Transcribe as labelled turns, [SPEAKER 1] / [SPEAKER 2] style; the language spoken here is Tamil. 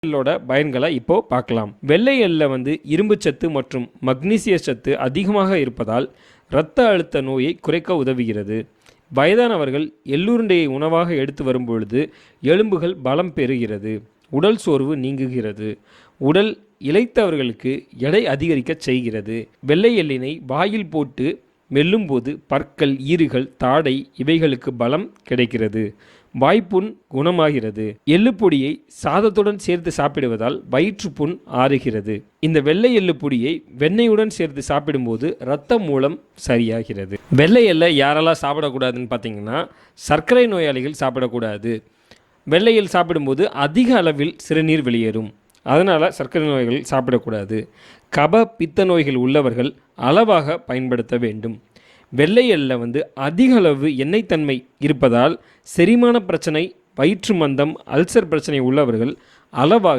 [SPEAKER 1] எள்ளோட பயன்களை இப்போ பார்க்கலாம். வெள்ளை எள்ளை இரும்பு சத்து மற்றும் மக்னீசிய சத்து அதிகமாக இருப்பதால் இரத்த அழுத்த நோயை குறைக்க உதவுகிறது. வயதானவர்கள் எள்ளுருண்டையை உணவாக எடுத்து வரும்பொழுது எலும்புகள் பலம் பெறுகிறது, உடல் சோர்வு நீங்குகிறது, உடல் இளைத்தவர்களுக்கு எடை அதிகரிக்க செய்கிறது. வெள்ளை எள்ளினை வாயில் போட்டு மெல்லும்போது பற்கள், ஈறுகள், தாடை இவைகளுக்கு பலம் கிடைக்கிறது, வாய்ப்புண் குணமாகிறது. எள்ளுப்பொடியை சாதத்துடன் சேர்த்து சாப்பிடுவதால் வயிற்றுப்புண் ஆறுகிறது. இந்த வெள்ளை எள்ளு பொடியை வெண்ணெயுடன் சேர்த்து சாப்பிடும்போது இரத்த மூலம் சரியாகிறது. வெள்ளை எள்ளை யாரெல்லாம் சாப்பிடக்கூடாதுன்னு பார்த்தீங்கன்னா, சர்க்கரை நோயாளிகள் சாப்பிடக்கூடாது. வெள்ளை எள் சாப்பிடும்போது அதிக அளவில் சிறுநீர் வெளியேறும், அதனால் சர்க்கரை நோய்கள் சாப்பிடக்கூடாது. கப பித்த நோய்கள் உள்ளவர்கள் அளவாக பயன்படுத்த வேண்டும். வெள்ளை எள்ளில் அதிக அளவு எண்ணெய் தன்மை இருப்பதால் செரிமான பிரச்சனை, வயிற்று மந்தம், அல்சர் பிரச்சனை உள்ளவர்கள் அளவாக